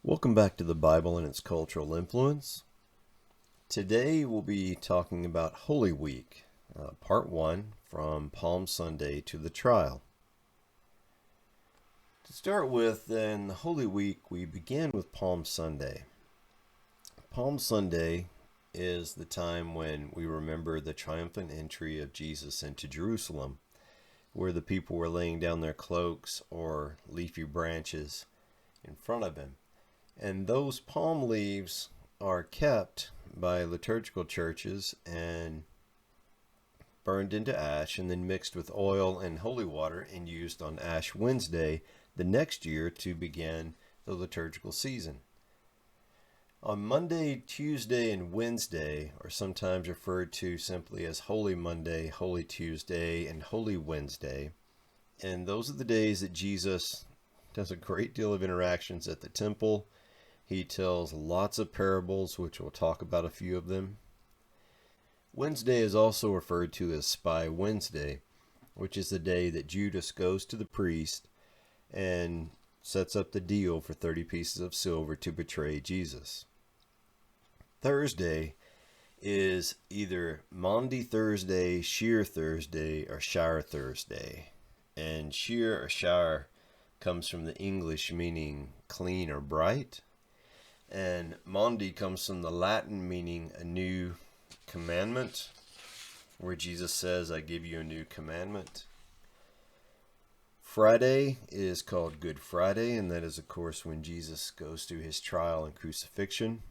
Welcome back to the Bible and its cultural influence. Today we'll be talking about Holy Week, part 1, from Palm Sunday to the trial. To start with, in the Holy Week, we begin with Palm Sunday. Palm Sunday is the time when we remember the triumphant entry of Jesus into Jerusalem, where the people were laying down their cloaks or leafy branches in front of him. And those palm leaves are kept by liturgical churches and burned into ash and then mixed with oil and holy water and used on Ash Wednesday the next year to begin the liturgical season. On Monday, Tuesday, and Wednesday are sometimes referred to simply as Holy Monday, Holy Tuesday, and Holy Wednesday. And those are the days that Jesus does a great deal of interactions at the temple. He tells lots of parables, which we'll talk about a few of them. Wednesday is also referred to as Spy Wednesday, which is the day that Judas goes to the priest and sets up the deal for 30 pieces of silver to betray Jesus. Thursday is either Maundy Thursday, Sheer Thursday, or Shire Thursday. And Sheer or Shire comes from the English meaning clean or bright. And Maundy comes from the Latin meaning a new commandment, where Jesus says, I give you a new commandment. Friday is called Good Friday, and that is, of course, when Jesus goes through his trial and crucifixion.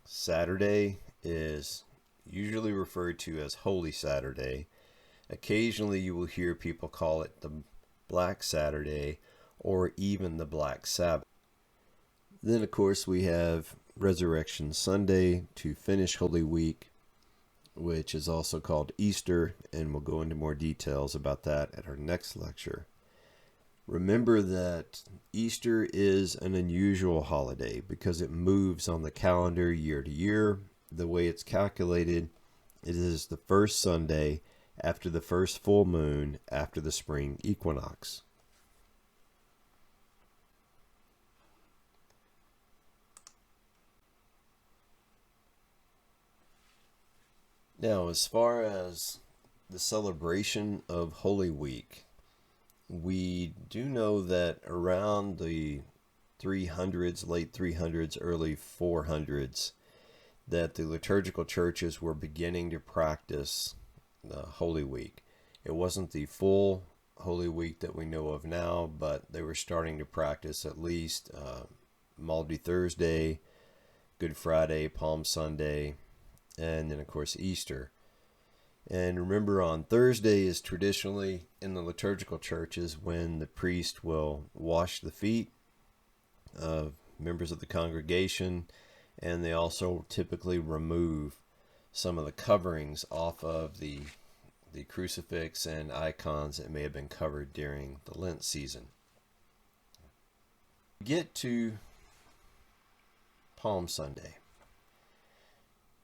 Saturday is usually referred to as Holy Saturday. Occasionally you will hear people call it the Black Saturday or even the Black Sabbath. Then, of course, we have Resurrection Sunday to finish Holy Week, which is also called Easter, and we'll go into more details about that at our next lecture. Remember that Easter is an unusual holiday because it moves on the calendar year to year. The way it's calculated, it is the first Sunday after the first full moon after the spring equinox. Now, as far as the celebration of Holy Week, we do know that around the 300s, late 300s, early 400s, that the liturgical churches were beginning to practice Holy Week. It wasn't the full Holy Week that we know of now, but they were starting to practice at least Maundy Thursday, Good Friday, Palm Sunday, and then, of course, Easter. And remember, on Thursday is traditionally in the liturgical churches when the priest will wash the feet of members of the congregation, and they also typically remove some of the coverings off of the crucifix and icons that may have been covered during the Lent season. Get to Palm Sunday.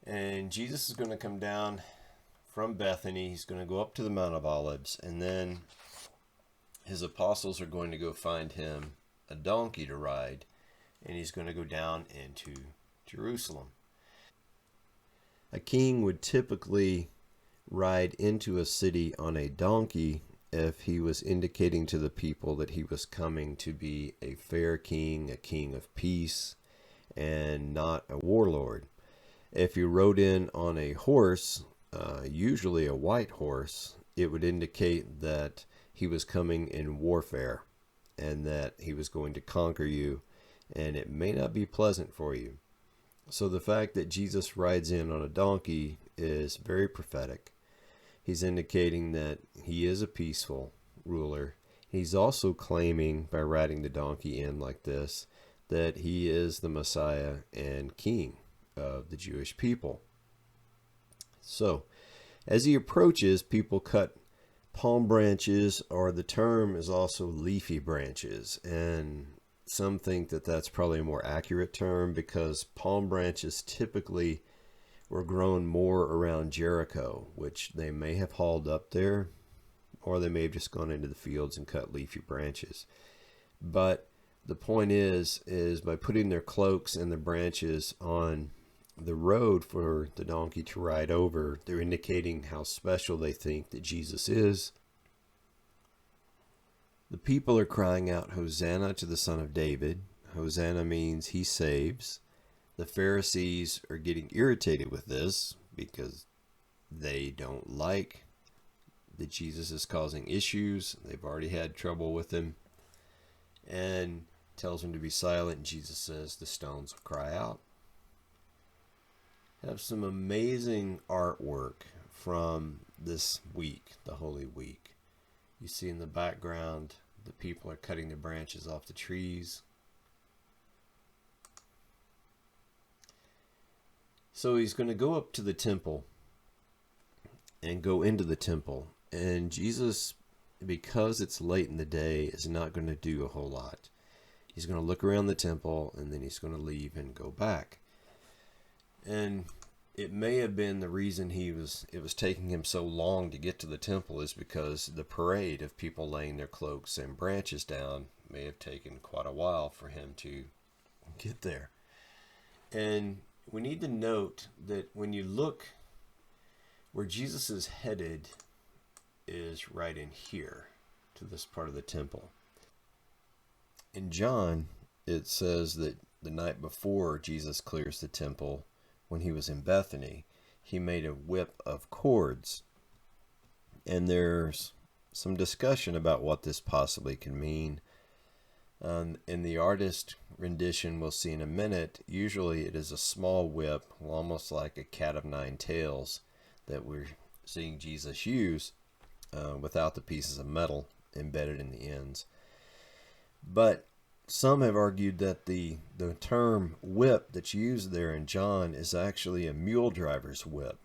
And Jesus is going to come down from Bethany. He's going to go up to the Mount of Olives, and then his apostles are going to go find him a donkey to ride, and he's going to go down into Jerusalem. A king would typically ride into a city on a donkey if he was indicating to the people that he was coming to be a fair king, a king of peace, and not a warlord. If you rode in on a horse, usually a white horse, it would indicate that he was coming in warfare and that he was going to conquer you, and it may not be pleasant for you. So the fact that Jesus rides in on a donkey is very prophetic. He's indicating that he is a peaceful ruler. He's also claiming, by riding the donkey in like this, that he is the Messiah and King of the Jewish people. So, as he approaches, people cut palm branches, or the term is also leafy branches, and some think that that's probably a more accurate term because palm branches typically were grown more around Jericho, which they may have hauled up there, or they may have just gone into the fields and cut leafy branches. But the point is by putting their cloaks and the branches on the road for the donkey to ride over, they're indicating how special they think that Jesus is. The people are crying out, "Hosanna to the Son of David." Hosanna means he saves. The Pharisees are getting irritated with this because they don't like that Jesus is causing issues. They've already had trouble with him, and tells them to be silent. And Jesus says the stones will cry out. Have some amazing artwork from this week, the Holy Week. You see in the background, the people are cutting the branches off the trees. So he's going to go up to the temple and go into the temple. And Jesus, because it's late in the day, is not going to do a whole lot. He's going to look around the temple, and then he's going to leave and go back. And it may have been the reason it was taking him so long to get to the temple is because the parade of people laying their cloaks and branches down may have taken quite a while for him to get there. And we need to note that when you look where Jesus is headed is right in here to this part of the temple. In John, it says that the night before Jesus clears the temple, when he was in Bethany, he made a whip of cords. And there's some discussion about what this possibly can mean. In the artist rendition we'll see in a minute, usually it is a small whip, almost like a cat of nine tails, that we're seeing Jesus use without the pieces of metal embedded in the ends. But some have argued that the term whip that's used there in John is actually a mule driver's whip.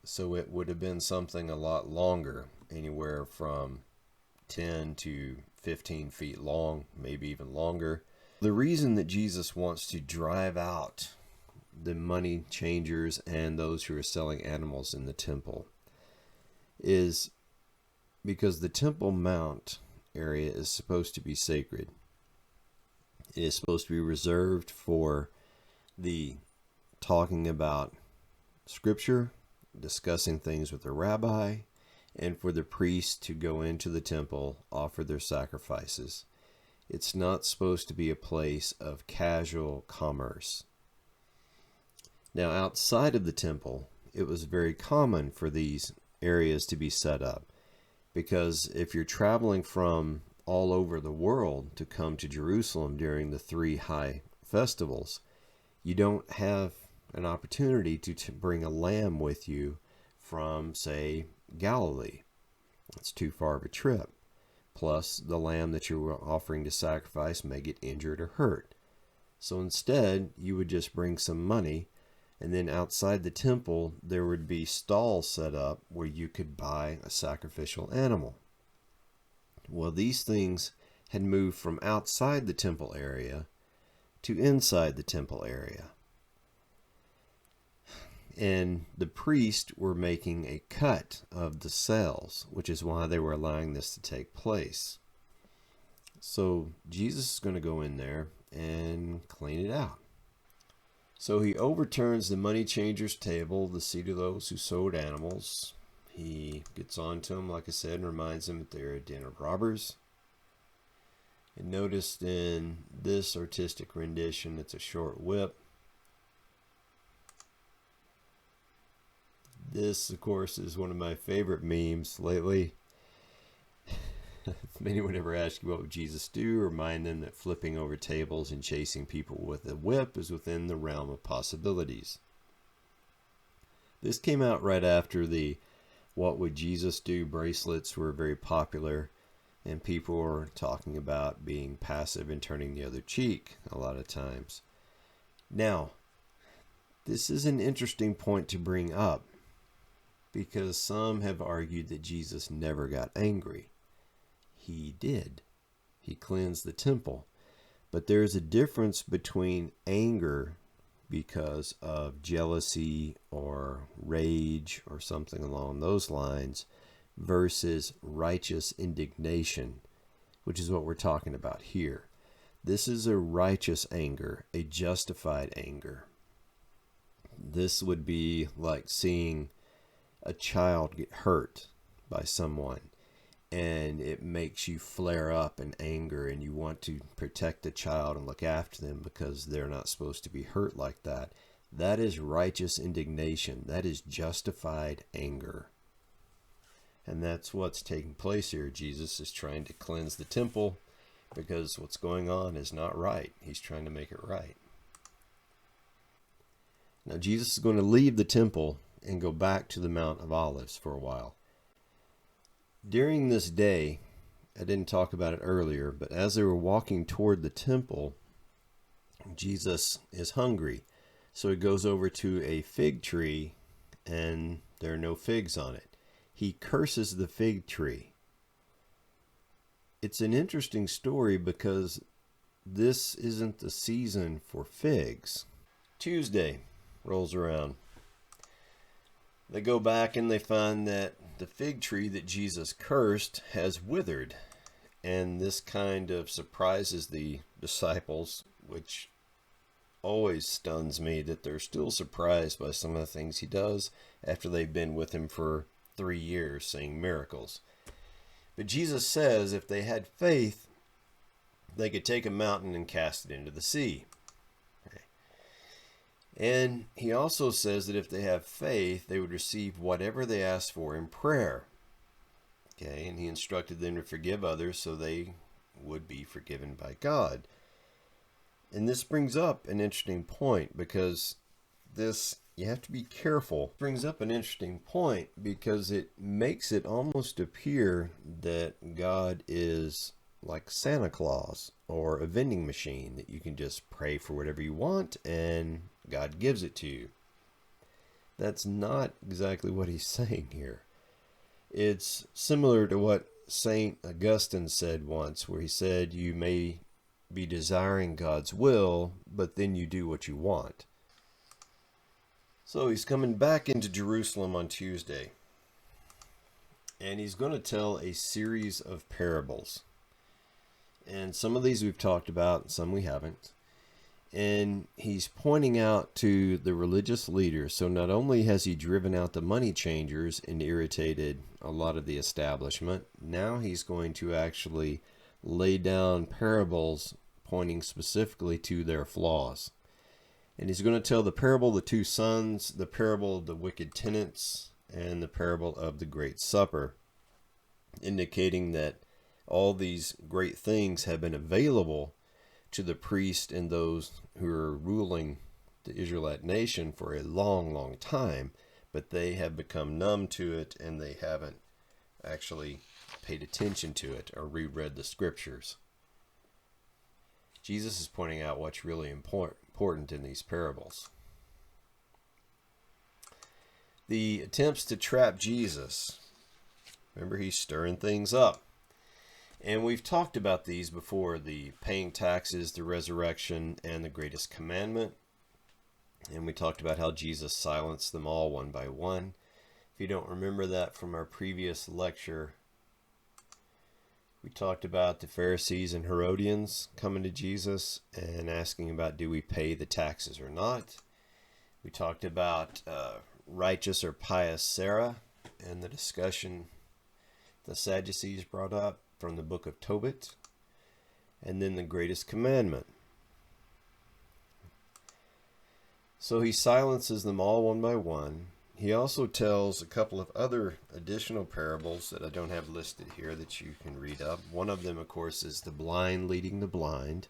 So it would have been something a lot longer, anywhere from 10 to 15 feet long, maybe even longer. The reason that Jesus wants to drive out the money changers and those who are selling animals in the temple is because the Temple Mount area is supposed to be sacred. It is supposed to be reserved for the talking about scripture, discussing things with the rabbi, and for the priests to go into the temple, offer their sacrifices. It's not supposed to be a place of casual commerce. Now, outside of the temple, it was very common for these areas to be set up, because if you're traveling from all over the world to come to Jerusalem during the 3 high festivals, you don't have an opportunity to bring a lamb with you from, say, Galilee. It's too far of a trip. Plus, the lamb that you were offering to sacrifice may get injured or hurt. So instead, you would just bring some money, and then outside the temple, there would be stalls set up where you could buy a sacrificial animal. Well, these things had moved from outside the temple area to inside the temple area. And the priests were making a cut of the sales, which is why they were allowing this to take place. So Jesus is going to go in there and clean it out. So he overturns the money changers' table, the seat of those who sold animals. He gets on to them, like I said, and reminds them that they're a den of robbers. And notice in this artistic rendition, it's a short whip. This, of course, is one of my favorite memes lately. If anyone ever asks you what would Jesus do, remind them that flipping over tables and chasing people with a whip is within the realm of possibilities. This came out right after the "What Would Jesus Do" bracelets were very popular, and people were talking about being passive and turning the other cheek a lot of times. Now, this is an interesting point to bring up, because some have argued that Jesus never got angry. He did. He cleansed the temple. But there's a difference between anger because of jealousy or rage or something along those lines versus righteous indignation, which is what we're talking about here. This is a righteous anger, a justified anger. This would be like seeing a child get hurt by someone, and it makes you flare up in anger, and you want to protect the child and look after them because they're not supposed to be hurt like that. That is righteous indignation. That is justified anger. And that's what's taking place here. Jesus is trying to cleanse the temple because what's going on is not right. He's trying to make it right. Now Jesus is going to leave the temple and go back to the Mount of Olives for a while. During this day, I didn't talk about it earlier, but as they were walking toward the temple, Jesus is hungry. So he goes over to a fig tree, and there are no figs on it. He curses the fig tree. It's an interesting story because this isn't the season for figs. Tuesday rolls around. They go back and they find that the fig tree that Jesus cursed has withered. And this kind of surprises the disciples, which always stuns me that they're still surprised by some of the things he does after they've been with him for 3 years seeing miracles. But Jesus says if they had faith, they could take a mountain and cast it into the sea. Okay. And he also says that if they have faith, they would receive whatever they asked for in prayer. Okay, and he instructed them to forgive others so they would be forgiven by God. And this brings up an interesting point because you have to be careful. It brings up an interesting point because it makes it almost appear that God is like Santa Claus or a vending machine that you can just pray for whatever you want and God gives it to you. That's not exactly what he's saying here. It's similar to what St. Augustine said once, where he said you may be desiring God's will, but then you do what you want. So he's coming back into Jerusalem on Tuesday, and he's going to tell a series of parables. And some of these we've talked about, and some we haven't. And he's pointing out to the religious leaders. So not only has he driven out the money changers and irritated a lot of the establishment, now he's going to actually lay down parables pointing specifically to their flaws. And he's going to tell the parable of the two sons, the parable of the wicked tenants, and the parable of the great supper, indicating that all these great things have been available to the priest and those who are ruling the Israelite nation for a long, long time, but they have become numb to it and they haven't actually paid attention to it or reread the scriptures. Jesus is pointing out what's really important in these parables. The attempts to trap Jesus. Remember, he's stirring things up. And we've talked about these before, the paying taxes, the resurrection, and the greatest commandment. And we talked about how Jesus silenced them all one by one. If you don't remember that from our previous lecture, we talked about the Pharisees and Herodians coming to Jesus and asking about, do we pay the taxes or not? We talked about righteous or pious Sarah and the discussion the Sadducees brought up from the book of Tobit, and then the greatest commandment. So he silences them all one by one. He also tells a couple of other additional parables that I don't have listed here that you can read up. One of them, of course, is the blind leading the blind,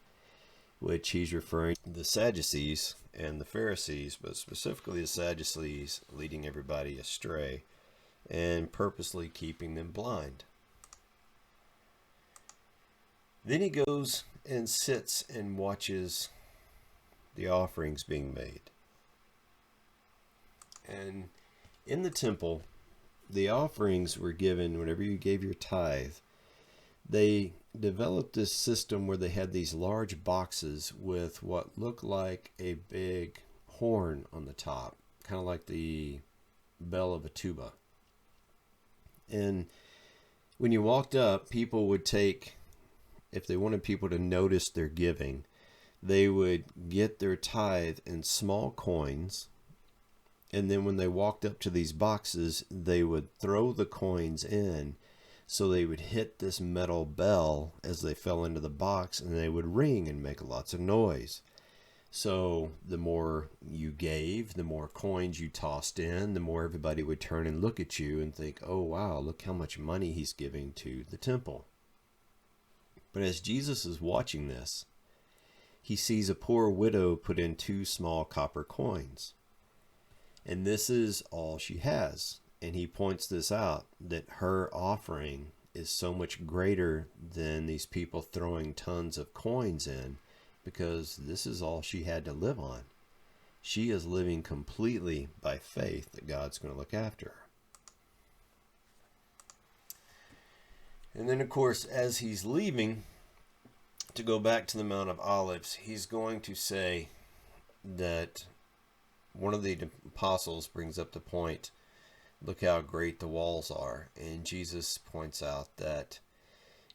which he's referring to the Sadducees and the Pharisees, but specifically the Sadducees leading everybody astray and purposely keeping them blind. Then he goes and sits and watches the offerings being made. And in the temple, the offerings were given whenever you gave your tithe. They developed this system where they had these large boxes with what looked like a big horn on the top, kind of like the bell of a tuba. And when you walked up, people would take if they wanted people to notice their giving, they would get their tithe in small coins, and then when they walked up to these boxes, they would throw the coins in, so they would hit this metal bell as they fell into the box, and they would ring and make lots of noise. So the more you gave, the more coins you tossed in, the more everybody would turn and look at you and think, oh wow, look how much money he's giving to the temple. But as Jesus is watching this, he sees a poor widow put in 2 small copper coins. And this is all she has. And he points this out, that her offering is so much greater than these people throwing tons of coins in, because this is all she had to live on. She is living completely by faith that God's going to look after her. And then, of course, as he's leaving to go back to the Mount of Olives, he's going to say that one of the apostles brings up the point, look how great the walls are. And Jesus points out that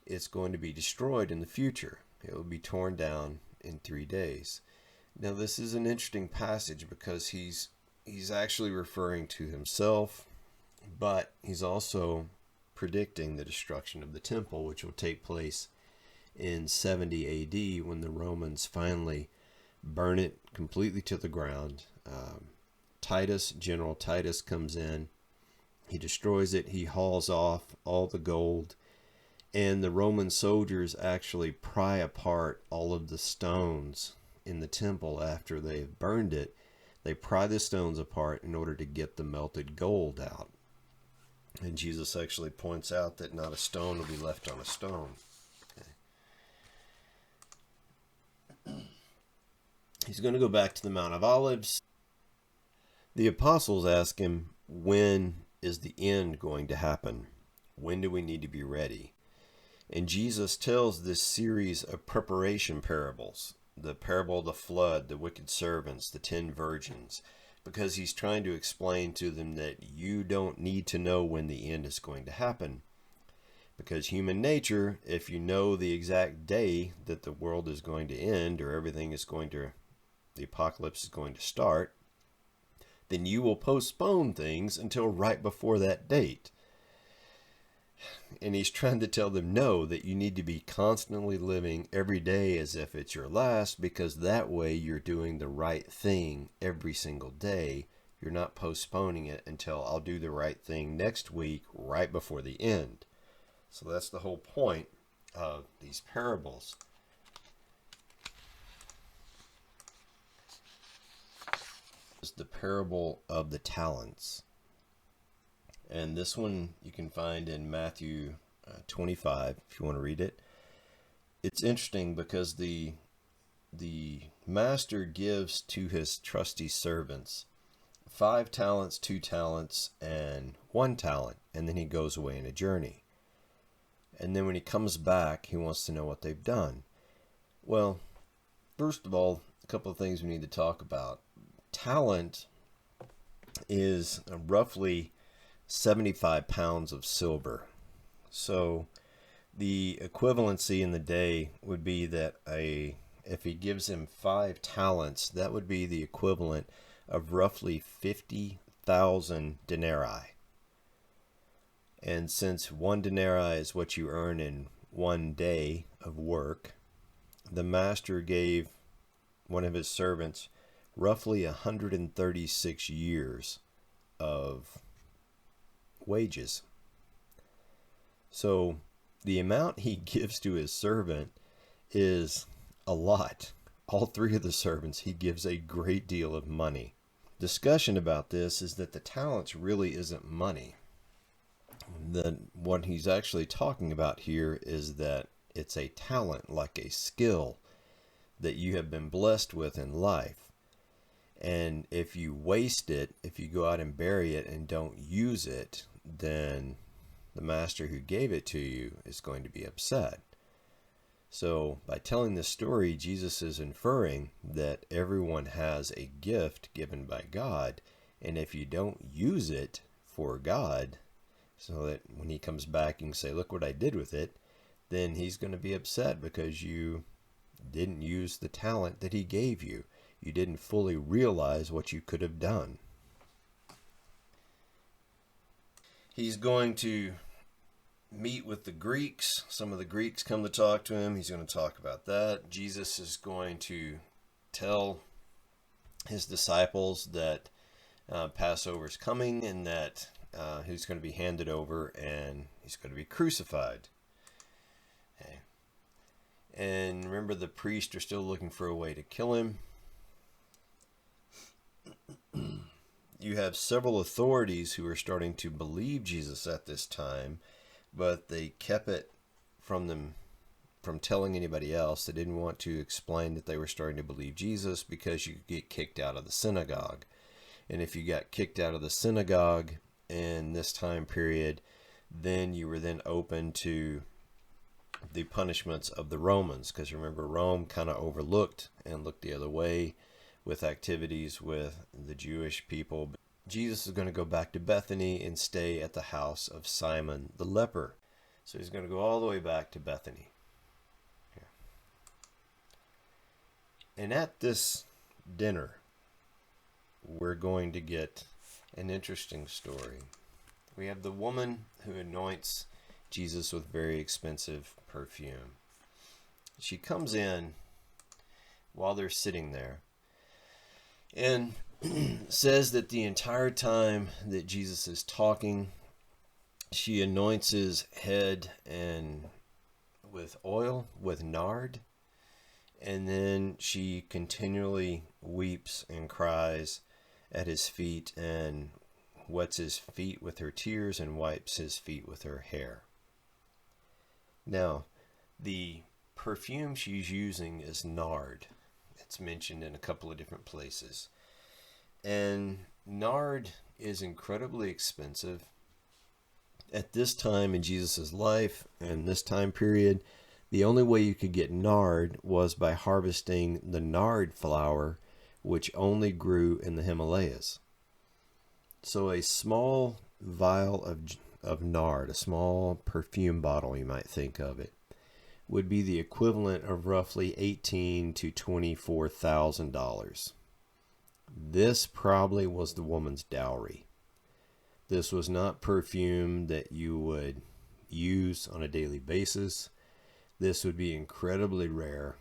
it's going to be destroyed in the future. It will be torn down in 3 days. Now this is an interesting passage because he's actually referring to himself, but he's also predicting the destruction of the temple, which will take place in 70 AD when the Romans finally burn it completely to the ground. General Titus comes in, he destroys it, he hauls off all the gold, and the Roman soldiers actually pry apart all of the stones in the temple after they've burned it. They pry the stones apart in order to get the melted gold out. And Jesus actually points out that not a stone will be left on a stone. Okay. He's going to go back to the Mount of Olives. The apostles ask him, when is the end going to happen? When do we need to be ready? And Jesus tells this series of preparation parables, the parable of the flood, the wicked servants, the 10 virgins, because he's trying to explain to them that you don't need to know when the end is going to happen. Because human nature, if you know the exact day that the world is going to end, or the apocalypse is going to start, then you will postpone things until right before that date. And he's trying to tell them, no, that you need to be constantly living every day as if it's your last, because that way you're doing the right thing every single day. You're not postponing it until I'll do the right thing next week, right before the end. So that's the whole point of these parables. It's the parable of the talents. And this one you can find in Matthew 25, if you want to read it. It's interesting because the master gives to his trusty servants 5 talents, 2 talents, and 1 talent. And then he goes away on a journey. And then when he comes back, he wants to know what they've done. Well, first of all, a couple of things we need to talk about. Talent is roughly 75 pounds of silver. So the equivalency in the day would be that if he gives him 5 talents, that would be the equivalent of roughly 50,000 denarii. And since 1 denarii is what you earn in 1 day of work, the master gave one of his servants roughly 136 years of wages. So the amount he gives to his servant is a lot. All 3 of the servants, he gives a great deal of money. Discussion about this is that the talents really isn't money. What he's actually talking about here is that it's a talent, like a skill that you have been blessed with in life. And if you waste it, if you go out and bury it and don't use it, then the master who gave it to you is going to be upset. So by telling this story, Jesus is inferring that everyone has a gift given by God, and if you don't use it for God, so that when he comes back you can say, look what I did with it, then he's going to be upset because you didn't use the talent that he gave you. You didn't fully realize what you could have done. He's going to meet with the Greeks. Some of the Greeks come to talk to him. He's going to talk about that. Jesus is going to tell his disciples that Passover is coming, and that he's going to be handed over and he's going to be crucified. Okay. And remember, the priests are still looking for a way to kill him. You have several authorities who are starting to believe Jesus at this time, but they kept it from them from telling anybody else. They didn't want to explain that they were starting to believe Jesus because you could get kicked out of the synagogue. And if you got kicked out of the synagogue in this time period, then you were then open to the punishments of the Romans. Because remember, Rome kind of overlooked and looked the other way with activities with the Jewish people. Jesus is going to go back to Bethany and stay at the house of Simon the leper. So he's going to go all the way back to Bethany. Yeah. And at this dinner, we're going to get an interesting story. We have the woman who anoints Jesus with very expensive perfume. She comes in while they're sitting there and says that the entire time that Jesus is talking, she anoints his head and with oil, with nard, and then she continually weeps and cries at his feet and wets his feet with her tears and wipes his feet with her hair. Now, the perfume she's using is nard. It's mentioned in a couple of different places. And nard is incredibly expensive. At this time in Jesus' life and this time period, the only way you could get nard was by harvesting the nard flower, which only grew in the Himalayas. So a small vial of nard, a small perfume bottle, you might think of it, would be the equivalent of roughly $18,000 to $24,000. This probably was the woman's dowry. This was not perfume that you would use on a daily basis. This would be incredibly rare.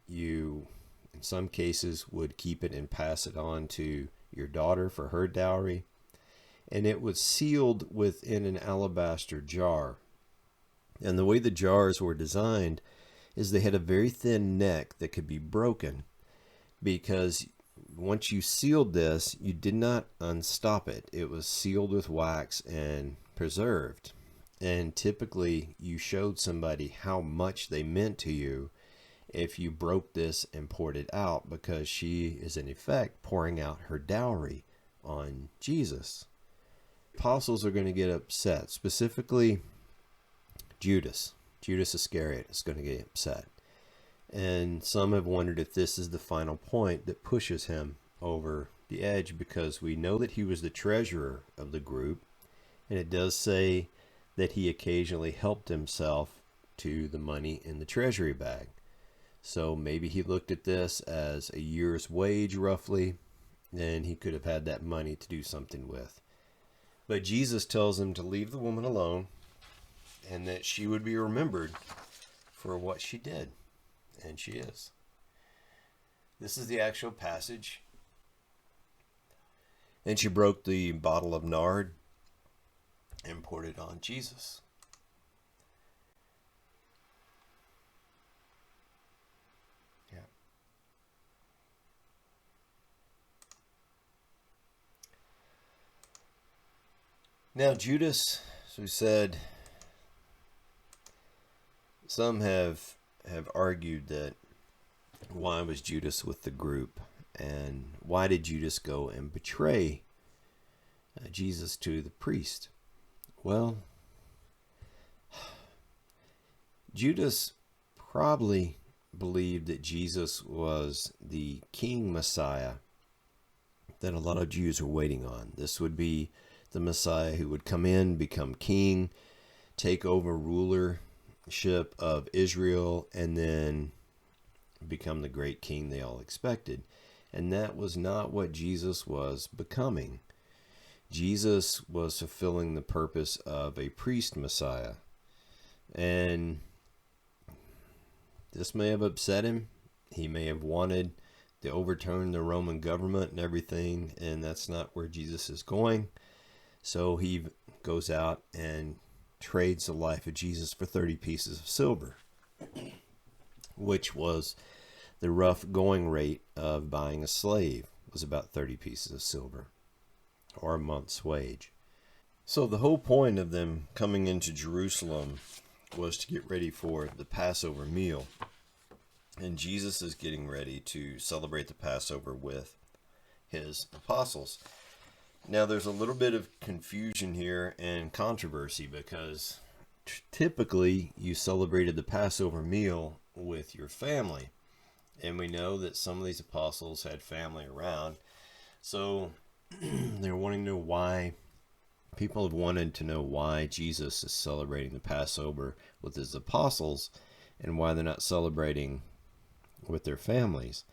You, in some cases, would keep it and pass it on to your daughter for her dowry. And it was sealed within an alabaster jar. And the way the jars were designed is they had a very thin neck that could be broken, because once you sealed this, you did not unstop it. It was sealed with wax and preserved. And typically you showed somebody how much they meant to you if you broke this and poured it out, because she is in effect pouring out her dowry on Jesus. Apostles are going to get upset, specifically Judas Iscariot is going to get upset. And some have wondered if this is the final point that pushes him over the edge, because we know that he was the treasurer of the group, and it does say that he occasionally helped himself to the money in the treasury bag. So maybe he looked at this as a year's wage roughly, and he could have had that money to do something with. But Jesus tells him to leave the woman alone, and that she would be remembered for what she did. And she is. This is the actual passage. And she broke the bottle of nard and poured it on Jesus. Yeah. Now Judas, as we said, some have argued that why was Judas with the group, and why did Judas go and betray Jesus to the priest? Well, Judas probably believed that Jesus was the King Messiah that a lot of Jews are waiting on. This would be the Messiah who would come in, become king, take over ruler of Israel and then become the great king they all expected. And that was not what Jesus was becoming. Jesus was fulfilling the purpose of a priest Messiah. And this may have upset him. He may have wanted to overturn the Roman government and everything, and that's not where Jesus is going. So he goes out and trades the life of Jesus for 30 pieces of silver, which was the rough going rate of buying a slave, was about 30 pieces of silver, or a month's wage. So the whole point of them coming into Jerusalem was to get ready for the Passover meal. And Jesus is getting ready to celebrate the Passover with his apostles. Now there's a little bit of confusion here and controversy because typically you celebrated the Passover meal with your family. And we know that some of these apostles had family around. So they're wanting to know why. People have wanted to know why Jesus is celebrating the Passover with his apostles and why they're not celebrating with their families.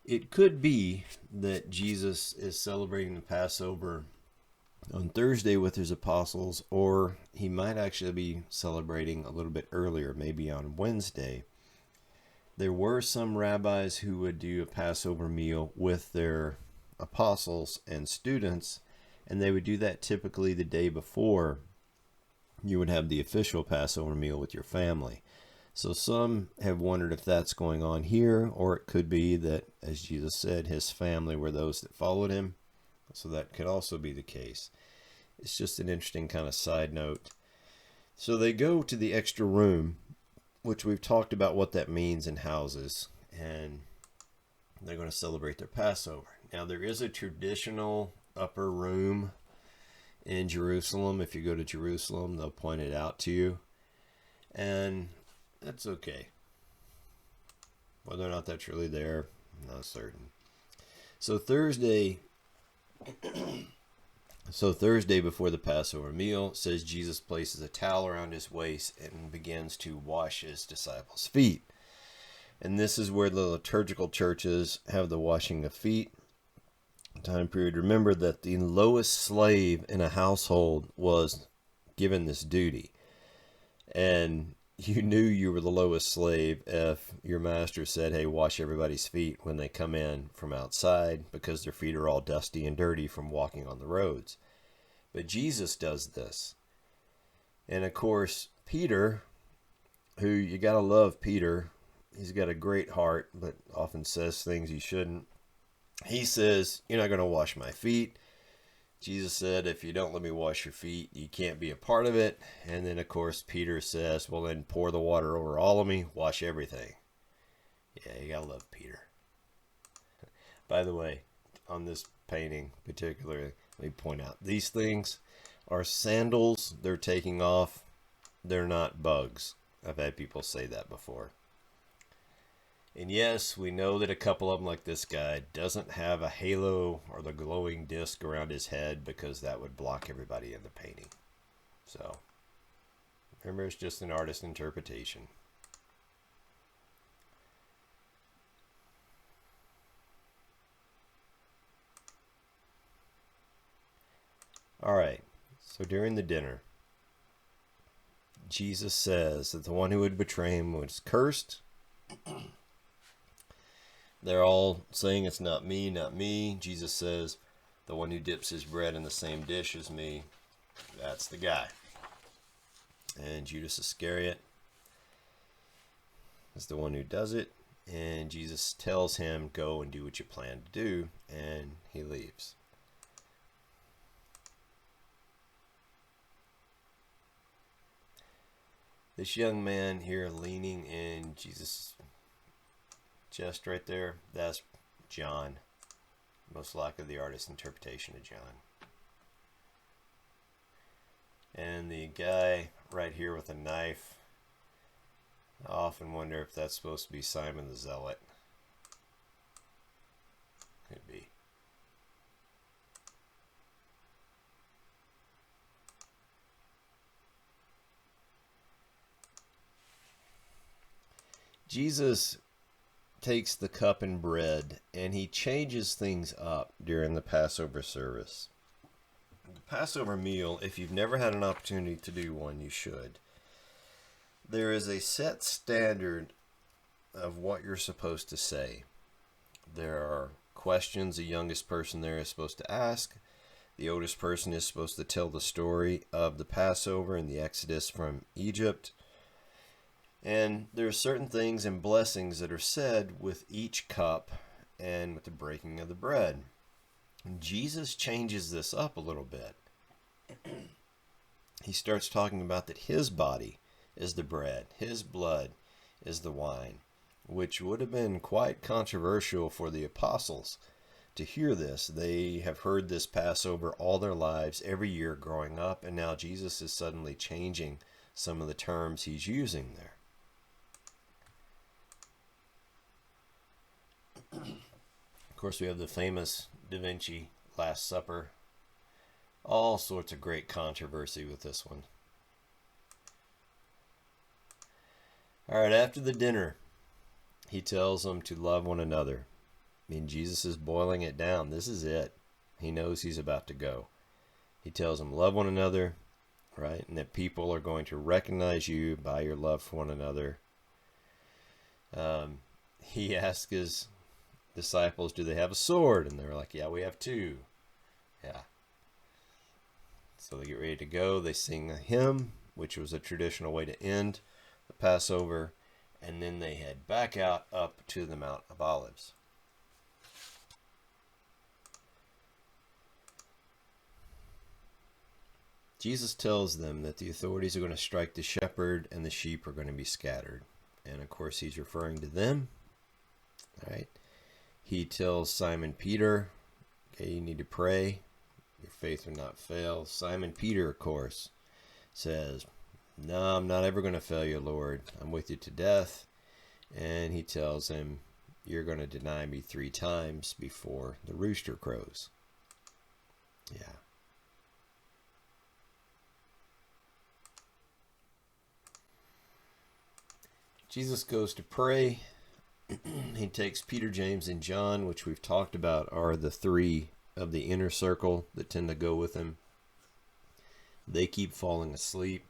It could be that Jesus is celebrating the Passover on Thursday with his apostles, or he might actually be celebrating a little bit earlier, maybe on Wednesday. There were some rabbis who would do a Passover meal with their apostles and students, and they would do that typically the day before you would have the official Passover meal with your family. So some have wondered if that's going on here, or it could be that, as Jesus said, his family were those that followed him. So that could also be the case. It's just an interesting kind of side note. So they go to the extra room, which we've talked about what that means in houses, and they're going to celebrate their Passover. Now there is a traditional upper room in Jerusalem. If you go to Jerusalem, they'll point it out to you, and that's okay. Whether or not that's really there, I'm not certain. So Thursday before the Passover meal, says Jesus places a towel around his waist and begins to wash his disciples' feet. And this is where the liturgical churches have the washing of feet time period. Remember that the lowest slave in a household was given this duty. And you knew you were the lowest slave if your master said, hey, wash everybody's feet when they come in from outside because their feet are all dusty and dirty from walking on the roads. But Jesus does this. And of course, Peter, who you got to love Peter, he's got a great heart, but often says things he shouldn't. He says, you're not going to wash my feet. Jesus said, if you don't let me wash your feet, you can't be a part of it. And then, of course, Peter says, well, then pour the water over all of me, wash everything. Yeah, you got to love Peter. By the way, on this painting particularly, let me point out, these things are sandals they're taking off. They're not bugs. I've had people say that before. And yes, we know that a couple of them, like this guy, doesn't have a halo or the glowing disc around his head because that would block everybody in the painting. So, remember, it's just an artist's interpretation. All right, so during the dinner, Jesus says that the one who would betray him was cursed. They're all saying it's not me, not me. Jesus says, the one who dips his bread in the same dish as me, that's the guy. And Judas Iscariot is the one who does it. And Jesus tells him, go and do what you plan to do. And he leaves. This young man here leaning in Jesus' chest right there, that's John. Most likely the artist's interpretation of John. And the guy right here with a knife, I often wonder if that's supposed to be Simon the Zealot. Could be. Jesus takes the cup and bread and he changes things up during the Passover service. The Passover meal, if you've never had an opportunity to do one, you should. There is a set standard of what you're supposed to say. There are questions the youngest person there is supposed to ask. The oldest person is supposed to tell the story of the Passover and the Exodus from Egypt. And there are certain things and blessings that are said with each cup and with the breaking of the bread. And Jesus changes this up a little bit. He starts talking about that his body is the bread, his blood is the wine, which would have been quite controversial for the apostles to hear this. They have heard this Passover all their lives, every year growing up, and now Jesus is suddenly changing some of the terms he's using there. Of course, we have the famous Da Vinci Last Supper. All sorts of great controversy with this one. All right, after the dinner, he tells them to love one another. I mean, Jesus is boiling it down. This is it. He knows he's about to go. He tells them, love one another, right? And that people are going to recognize you by your love for one another. He asks his disciples, do they have a sword? And they're like, yeah, we have two. Yeah. So they get ready to go. They sing a hymn, which was a traditional way to end the Passover. And then they head back out up to the Mount of Olives. Jesus tells them that the authorities are going to strike the shepherd and the sheep are going to be scattered. And of course, he's referring to them. All right. He tells Simon Peter, okay, you need to pray. Your faith will not fail. Simon Peter, of course, says, no, I'm not ever going to fail you, Lord. I'm with you to death. And he tells him, you're going to deny me 3 times before the rooster crows. Yeah. Jesus goes to pray. He takes Peter, James, and John, which we've talked about are the 3 of the inner circle that tend to go with him. They keep falling asleep.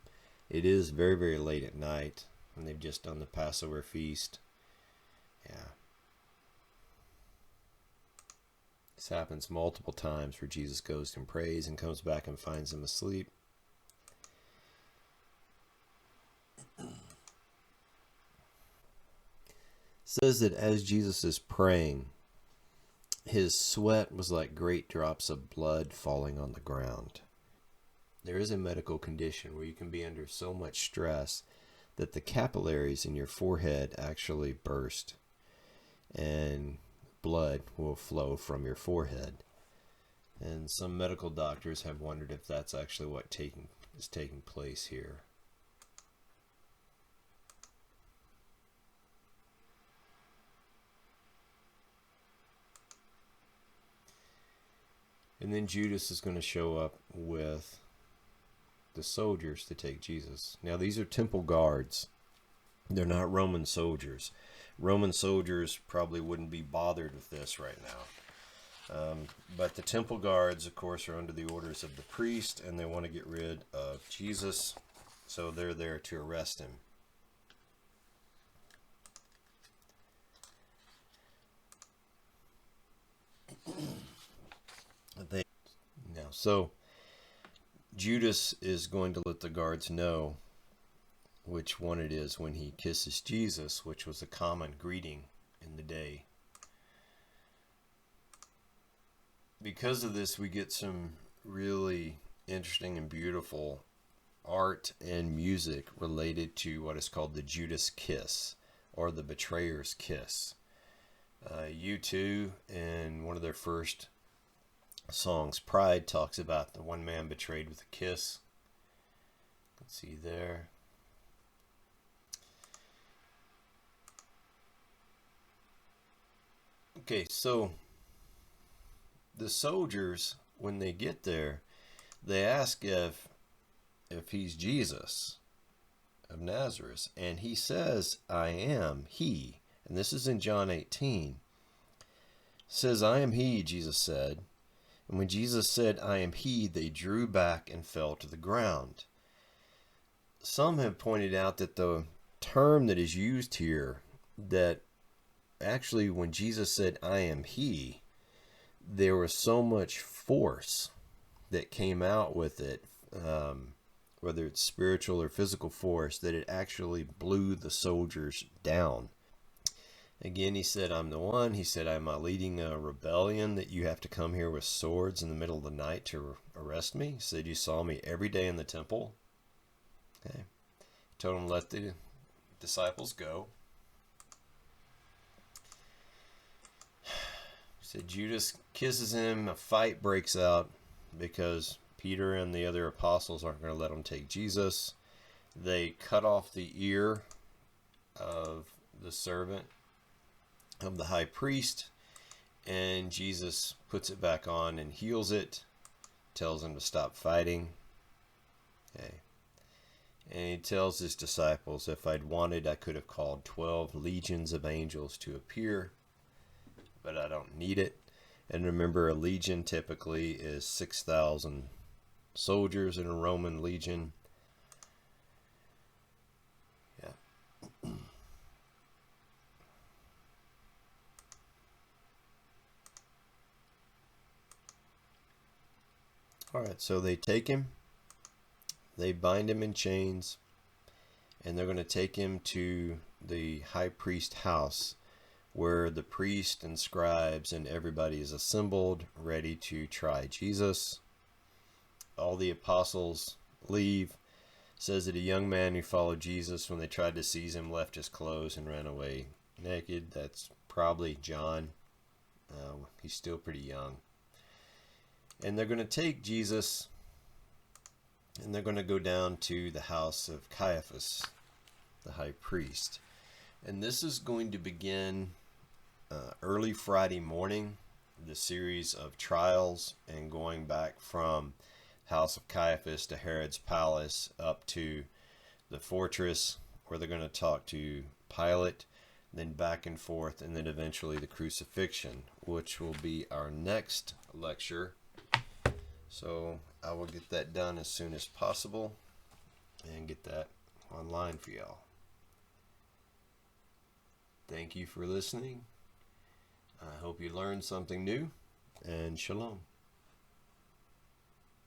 It is very, very late at night, and they've just done the Passover feast. Yeah. This happens multiple times where Jesus goes and prays and comes back and finds them asleep. Says that as Jesus is praying, his sweat was like great drops of blood falling on the ground. There is a medical condition where you can be under so much stress that the capillaries in your forehead actually burst and blood will flow from your forehead. And some medical doctors have wondered if that's actually what is taking place here. And then Judas is going to show up with the soldiers to take Jesus. Now, these are temple guards. They're not Roman soldiers. Roman soldiers probably wouldn't be bothered with this right now. But the temple guards, of course, are under the orders of the priest, and they want to get rid of Jesus. So they're there to arrest him. So Judas is going to let the guards know which one it is when he kisses Jesus, which was a common greeting in the day. Because of this, we get some really interesting and beautiful art and music related to what is called the Judas kiss, or the betrayer's kiss. U2, in one of their first songs, Pride, talks about the one man betrayed with a kiss. Let's see there. Okay, so the soldiers, when they get there, they ask if he's Jesus. of Nazareth. And he says, I am he. And this is in John 18. It says, I am he, Jesus said. And when Jesus said, I am he, they drew back and fell to the ground. Some have pointed out that the term that is used here, that actually when Jesus said, I am he, there was so much force that came out with it, whether it's spiritual or physical force, that it actually blew the soldiers down. Again, he said, I'm the one. He said, I'm leading a rebellion that you have to come here with swords in the middle of the night to arrest me. He said, you saw me every day in the temple. Okay. He told him, let the disciples go. He said, Judas kisses him. A fight breaks out because Peter and the other apostles aren't going to let him take Jesus. They cut off the ear of the servant of the high priest, and Jesus puts it back on and heals it, tells him to stop fighting. Okay. And he tells his disciples, if I'd wanted, I could have called 12 legions of angels to appear, but I don't need it. And remember, a legion typically is 6,000 soldiers in a Roman legion. Yeah. All right, so they take him, they bind him in chains, and they're going to take him to the high priest's house, where the priest and scribes and everybody is assembled, ready to try Jesus. All the apostles leave. It says that a young man who followed Jesus, when they tried to seize him, left his clothes and ran away naked. That's probably John. He's still pretty young. And they're going to take Jesus, and they're going to go down to the house of Caiaphas, the high priest. And this is going to begin early Friday morning, the series of trials, and going back from house of Caiaphas to Herod's palace up to the fortress, where they're going to talk to Pilate, then back and forth, and then eventually the crucifixion, which will be our next lecture. So I will get that done as soon as possible and get that online for y'all. Thank you for listening. I hope you learned something new, and shalom.